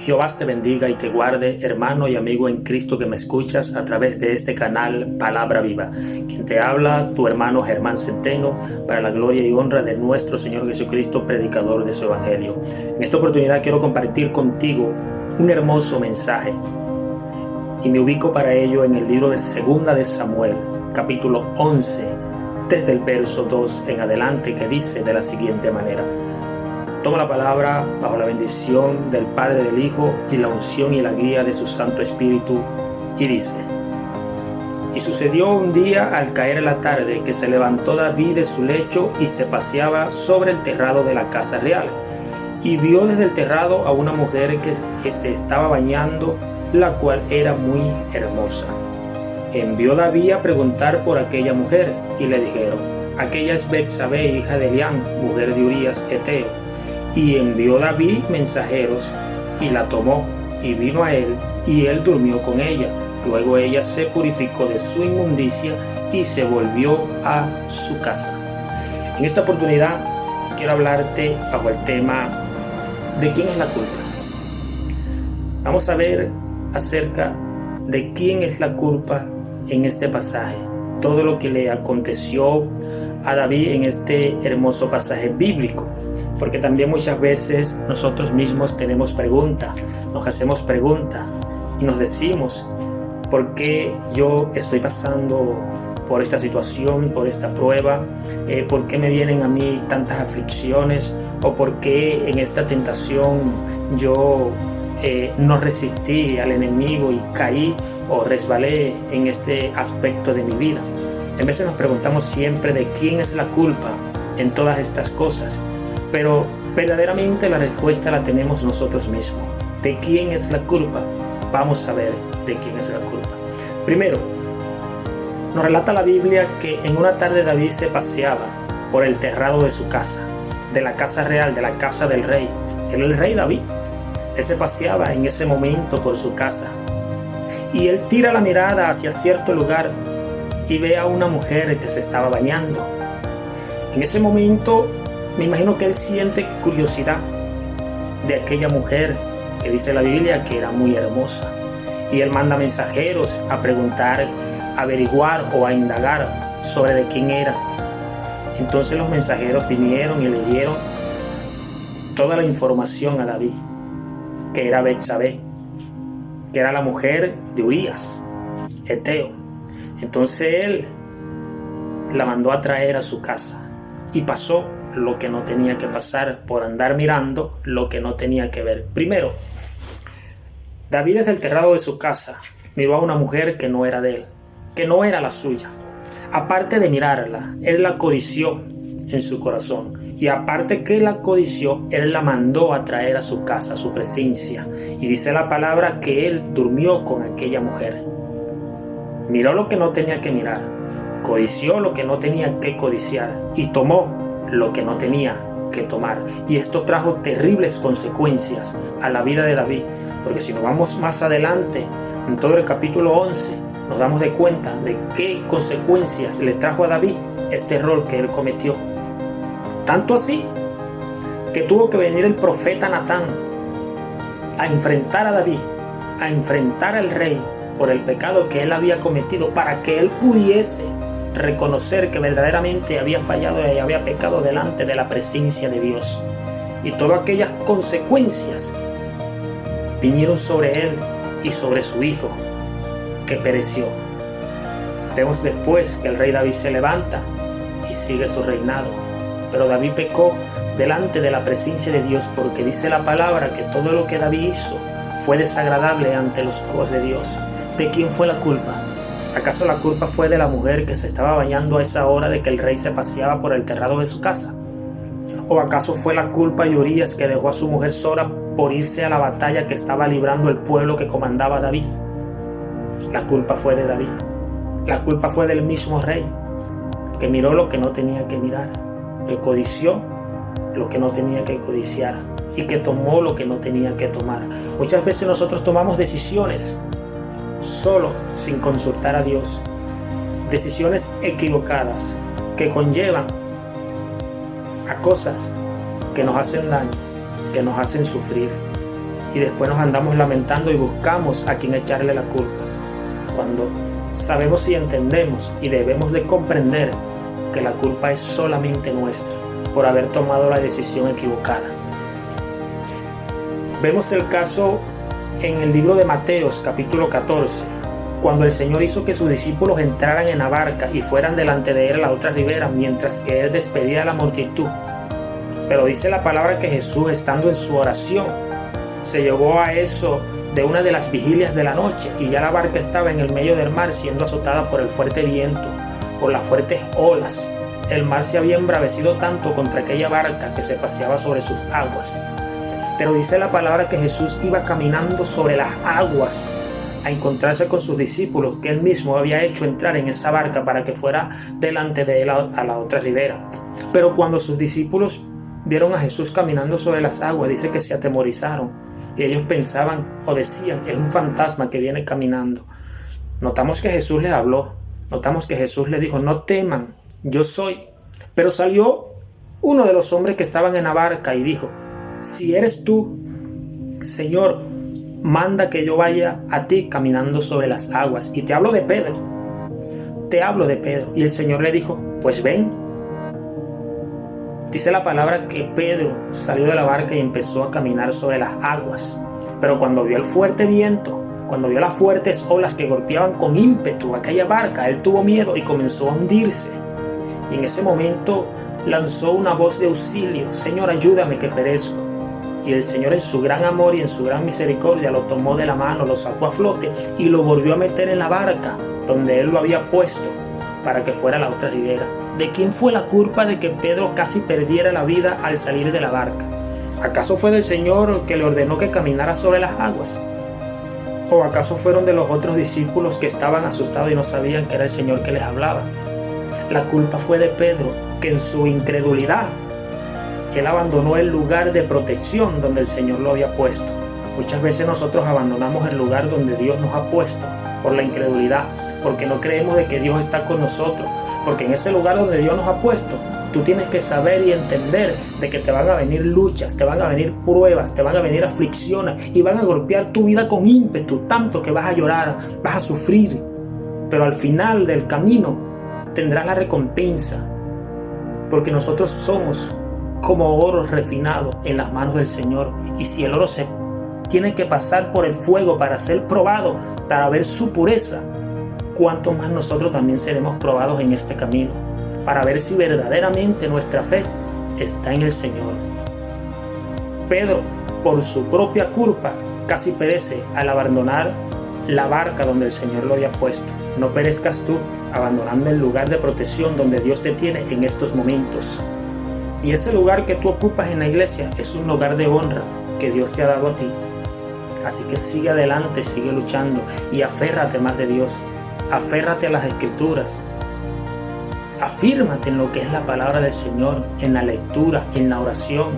Jehová te bendiga y te guarde, hermano y amigo en Cristo que me escuchas a través de este canal Palabra Viva. Quien te habla, tu hermano Germán Centeno, para la gloria y honra de nuestro Señor Jesucristo, predicador de su Evangelio. En esta oportunidad quiero compartir contigo un hermoso mensaje y me ubico para ello en el libro de Segunda de Samuel, capítulo 11, desde el verso 2 en adelante, que dice de la siguiente manera: Toma la palabra bajo la bendición del Padre, del Hijo y la unción y la guía de su Santo Espíritu, y dice: Y sucedió un día al caer la tarde que se levantó David de su lecho y se paseaba sobre el terrado de la casa real, y vio desde el terrado a una mujer que se estaba bañando, la cual era muy hermosa. Envió David a preguntar por aquella mujer, y le dijeron: Aquella es Betsabé, hija de Elián, mujer de Urías Eteo. Y envió David mensajeros, y la tomó, y vino a él, y él durmió con ella. Luego ella se purificó de su inmundicia, y se volvió a su casa. En esta oportunidad quiero hablarte bajo el tema de quién es la culpa. Vamos a ver acerca de quién es la culpa en este pasaje. Todo lo que le aconteció a David en este hermoso pasaje bíblico. Porque también muchas veces nosotros mismos tenemos preguntas, nos hacemos preguntas y nos decimos: ¿por qué yo estoy pasando por esta situación, por esta prueba? ¿Por qué me vienen a mí tantas aflicciones? ¿O por qué en esta tentación yo no resistí al enemigo y caí o resbalé en este aspecto de mi vida? En veces nos preguntamos siempre de quién es la culpa en todas estas cosas. Pero verdaderamente la respuesta la tenemos nosotros mismos. ¿De quién es la culpa? Vamos a ver de quién es la culpa. Primero, nos relata la Biblia que en una tarde David se paseaba por el terrado de su casa, de la casa real, de la casa del rey. Era el rey David. Él se paseaba en ese momento por su casa. Y él tira la mirada hacia cierto lugar y ve a una mujer que se estaba bañando. En ese momento, me imagino que él siente curiosidad de aquella mujer que dice la Biblia que era muy hermosa. Y él manda mensajeros a preguntar, a averiguar o a indagar sobre de quién era. Entonces los mensajeros vinieron y le dieron toda la información a David, que era Betsabé, que era la mujer de Urías Eteo. Entonces él la mandó a traer a su casa y pasó lo que no tenía que pasar por andar mirando lo que no tenía que ver. Primero, David desde el terrado de su casa miró a una mujer que no era de él, que no era la suya. Aparte de mirarla, él la codició en su corazón. Y aparte que la codició, él la mandó a traer a su casa, a su presencia. Y dice la palabra que él durmió con aquella mujer. Miró lo que no tenía que mirar, codició lo que no tenía que codiciar y tomó lo que no tenía que tomar. Y esto trajo terribles consecuencias a la vida de David, porque si nos vamos más adelante en todo el capítulo 11 nos damos de cuenta de qué consecuencias les trajo a David este error que él cometió. Tanto así que tuvo que venir el profeta Natán a enfrentar a David, a enfrentar al rey por el pecado que él había cometido, para que él pudiese reconocer que verdaderamente había fallado y había pecado delante de la presencia de Dios. Y todas aquellas consecuencias vinieron sobre él y sobre su hijo, que pereció. Vemos después que el rey David se levanta y sigue su reinado. Pero David pecó delante de la presencia de Dios, porque dice la palabra que todo lo que David hizo fue desagradable ante los ojos de Dios. ¿De quién fue la culpa? ¿Acaso la culpa fue de la mujer que se estaba bañando a esa hora de que el rey se paseaba por el terrado de su casa? ¿O acaso fue la culpa de Urías, que dejó a su mujer sola por irse a la batalla que estaba librando el pueblo que comandaba David? La culpa fue de David. La culpa fue del mismo rey, que miró lo que no tenía que mirar, que codició lo que no tenía que codiciar y que tomó lo que no tenía que tomar. Muchas veces nosotros tomamos decisiones solo sin consultar a Dios, decisiones equivocadas que conllevan a cosas que nos hacen daño, que nos hacen sufrir. y después nos andamos lamentando y buscamos a quien echarle la culpa, cuando sabemos y entendemos y debemos de comprender que la culpa es solamente nuestra por haber tomado la decisión equivocada. Vemos el caso en el libro de Mateos capítulo 14, cuando el Señor hizo que sus discípulos entraran en la barca y fueran delante de él a la otra ribera, mientras que él despedía a la multitud. Pero dice la palabra que Jesús, estando en su oración, se llevó a eso de una de las vigilias de la noche, y ya la barca estaba en el medio del mar, siendo azotada por el fuerte viento, por las fuertes olas. El mar se había embravecido tanto contra aquella barca que se paseaba sobre sus aguas. Pero dice la palabra que Jesús iba caminando sobre las aguas a encontrarse con sus discípulos, que él mismo había hecho entrar en esa barca para que fuera delante de él a la otra ribera. Pero cuando sus discípulos vieron a Jesús caminando sobre las aguas, dice que se atemorizaron y ellos pensaban o decían: es un fantasma que viene caminando. Notamos que Jesús les habló, notamos que Jesús les dijo: no teman, yo soy. Pero salió uno de los hombres que estaban en la barca y dijo: si eres tú, Señor, manda que yo vaya a ti caminando sobre las aguas. Y te hablo de Pedro. Y el Señor le dijo: pues ven. Dice la palabra que Pedro salió de la barca y empezó a caminar sobre las aguas. Pero cuando vio el fuerte viento, cuando vio las fuertes olas que golpeaban con ímpetu aquella barca, él tuvo miedo y comenzó a hundirse. Y en ese momento lanzó una voz de auxilio: Señor, ayúdame que perezco. Y el Señor, en su gran amor y en su gran misericordia, lo tomó de la mano, lo sacó a flote y lo volvió a meter en la barca donde él lo había puesto para que fuera a la otra ribera. ¿De quién fue la culpa de que Pedro casi perdiera la vida al salir de la barca? ¿Acaso fue del Señor que le ordenó que caminara sobre las aguas? ¿O acaso fueron de los otros discípulos que estaban asustados y no sabían que era el Señor que les hablaba? La culpa fue de Pedro, que en su incredulidad él abandonó el lugar de protección donde el Señor lo había puesto. Muchas veces nosotros abandonamos el lugar donde Dios nos ha puesto por la incredulidad, porque no creemos de que Dios está con nosotros, porque en ese lugar donde Dios nos ha puesto, tú tienes que saber y entender de que te van a venir luchas, te van a venir pruebas, te van a venir aflicciones y van a golpear tu vida con ímpetu, tanto que vas a llorar, vas a sufrir, pero al final del camino tendrás la recompensa, porque nosotros somos como oro refinado en las manos del Señor. Y si el oro se tiene que pasar por el fuego para ser probado, para ver su pureza, cuánto más nosotros también seremos probados en este camino, para ver si verdaderamente nuestra fe está en el Señor. Pedro, por su propia culpa, casi perece al abandonar la barca donde el Señor lo había puesto. No perezcas tú abandonando el lugar de protección donde Dios te tiene en estos momentos. Y ese lugar que tú ocupas en la iglesia es un lugar de honra que Dios te ha dado a ti. Así que sigue adelante, sigue luchando y aférrate más de Dios. Aférrate a las Escrituras. Afírmate en lo que es la palabra del Señor, en la lectura, en la oración.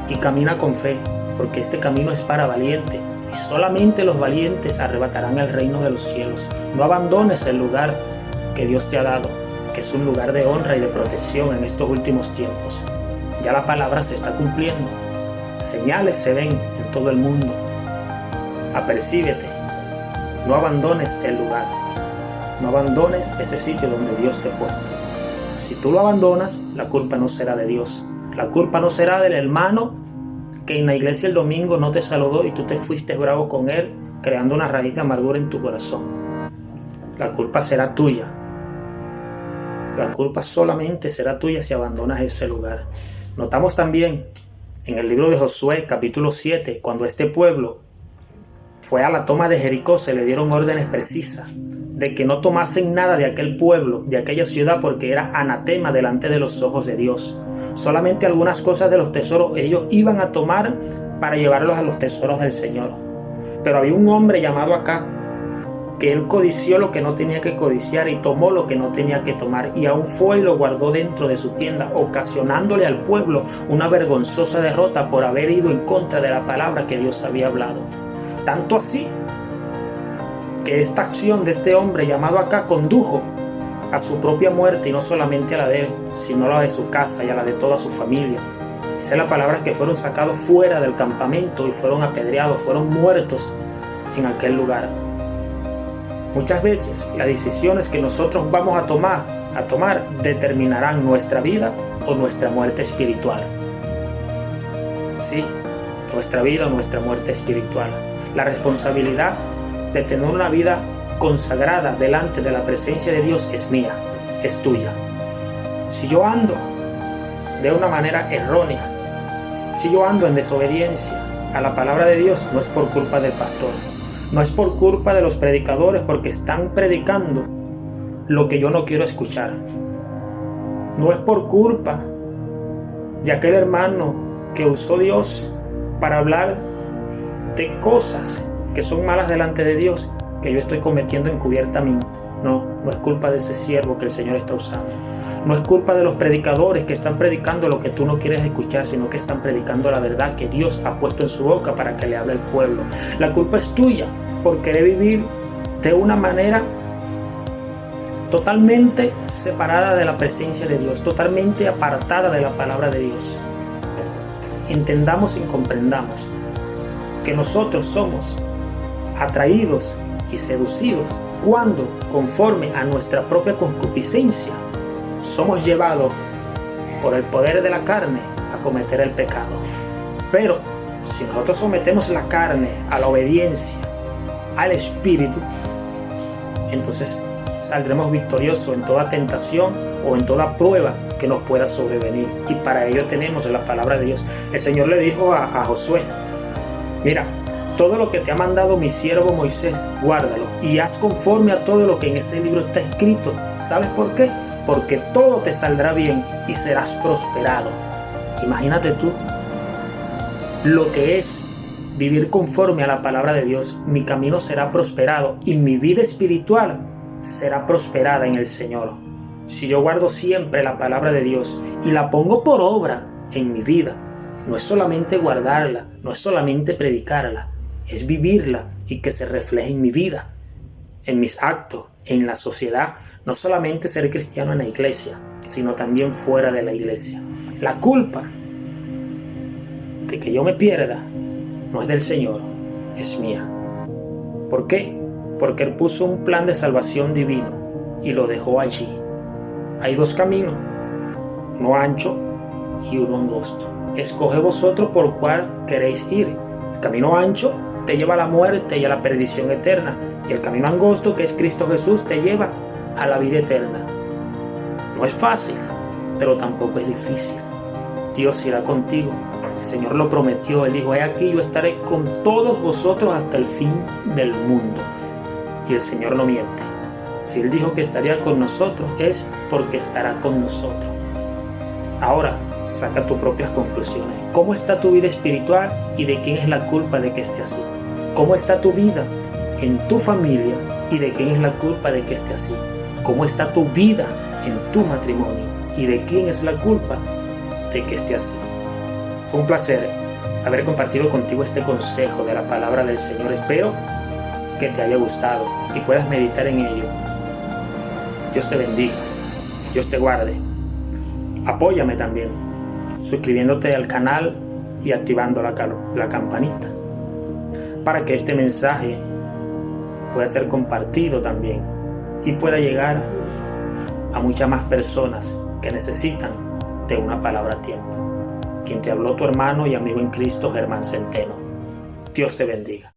Y camina con fe, porque este camino es para valientes. Y solamente los valientes arrebatarán el reino de los cielos. No abandones el lugar que Dios te ha dado, que es un lugar de honra y de protección en estos últimos tiempos. Ya la palabra se está cumpliendo. Señales se ven en todo el mundo. Apercíbete. No abandones el lugar. No abandones ese sitio donde Dios te ha puesto. Si tú lo abandonas, la culpa no será de Dios. La culpa no será del hermano que en la iglesia el domingo no te saludó y tú te fuiste bravo con él, creando una raíz de amargura en tu corazón. La culpa será tuya. La culpa solamente será tuya si abandonas ese lugar. Notamos también en el libro de Josué, capítulo 7, cuando este pueblo fue a la toma de Jericó, se le dieron órdenes precisas de que no tomasen nada de aquel pueblo, de aquella ciudad, porque era anatema delante de los ojos de Dios. Solamente algunas cosas de los tesoros ellos iban a tomar para llevarlos a los tesoros del Señor. Pero había un hombre llamado Acab, que él codició lo que no tenía que codiciar y tomó lo que no tenía que tomar, y aún fue y lo guardó dentro de su tienda, ocasionándole al pueblo una vergonzosa derrota por haber ido en contra de la palabra que Dios había hablado. Tanto así que esta acción de este hombre llamado Acab condujo a su propia muerte, y no solamente a la de él, sino a la de su casa y a la de toda su familia. Dice la palabra que fueron sacados fuera del campamento y fueron apedreados, fueron muertos en aquel lugar. Muchas veces las decisiones que nosotros vamos a tomar determinarán nuestra vida o nuestra muerte espiritual. Sí, nuestra vida o nuestra muerte espiritual. La responsabilidad de tener una vida consagrada delante de la presencia de Dios es mía, es tuya. Si yo ando de una manera errónea, si yo ando en desobediencia a la palabra de Dios, no es por culpa del pastor, no es por culpa de los predicadores porque están predicando lo que yo no quiero escuchar, no es por culpa de aquel hermano que usó Dios para hablar de cosas que son malas delante de Dios que yo estoy cometiendo encubiertamente. No es culpa de ese siervo que el Señor está usando. No es culpa de los predicadores que están predicando lo que tú no quieres escuchar, sino que están predicando la verdad que Dios ha puesto en su boca para que le hable al pueblo. La culpa es tuya por querer vivir de una manera totalmente separada de la presencia de Dios, totalmente apartada de la palabra de Dios. Entendamos y comprendamos que nosotros somos atraídos y seducidos cuando, conforme a nuestra propia concupiscencia, somos llevados por el poder de la carne a cometer el pecado. Pero si nosotros sometemos la carne a la obediencia al Espíritu, entonces saldremos victoriosos en toda tentación o en toda prueba que nos pueda sobrevenir. Y para ello tenemos la palabra de Dios. El Señor le dijo a Josué: mira, todo lo que te ha mandado mi siervo Moisés, guárdalo y haz conforme a todo lo que en ese libro está escrito. ¿Sabes por qué? Porque todo te saldrá bien y serás prosperado. Imagínate tú lo que es vivir conforme a la palabra de Dios. Mi camino será prosperado y mi vida espiritual será prosperada en el Señor. Si yo guardo siempre la palabra de Dios y la pongo por obra en mi vida, no es solamente guardarla, no es solamente predicarla, es vivirla y que se refleje en mi vida, en mis actos, en la sociedad. No solamente ser cristiano en la iglesia, sino también fuera de la iglesia. La culpa de que yo me pierda no es del Señor, es mía. ¿Por qué? Porque Él puso un plan de salvación divino y lo dejó allí. Hay dos caminos, uno ancho y uno angosto. Escoge vosotros por cuál queréis ir. El camino ancho te lleva a la muerte y a la perdición eterna, y el camino angosto, que es Cristo Jesús, te lleva a la vida eterna. No es fácil, pero tampoco es difícil. Dios irá contigo. El Señor lo prometió. Él dijo: he aquí, yo estaré con todos vosotros hasta el fin del mundo. Y el Señor no miente. Si Él dijo que estaría con nosotros, es porque estará con nosotros. Ahora, saca tus propias conclusiones. ¿Cómo está tu vida espiritual y de quién es la culpa de que esté así? ¿Cómo está tu vida en tu familia y de quién es la culpa de que esté así? ¿Cómo está tu vida en tu matrimonio y de quién es la culpa de que esté así? Fue un placer haber compartido contigo este consejo de la palabra del Señor. Espero que te haya gustado y puedas meditar en ello. Dios te bendiga, Dios te guarde. Apóyame también suscribiéndote al canal y activando la campanita para que este mensaje pueda ser compartido también y pueda llegar a muchas más personas que necesitan de una palabra a tiempo. Quien te habló, tu hermano y amigo en Cristo, Germán Centeno. Dios te bendiga.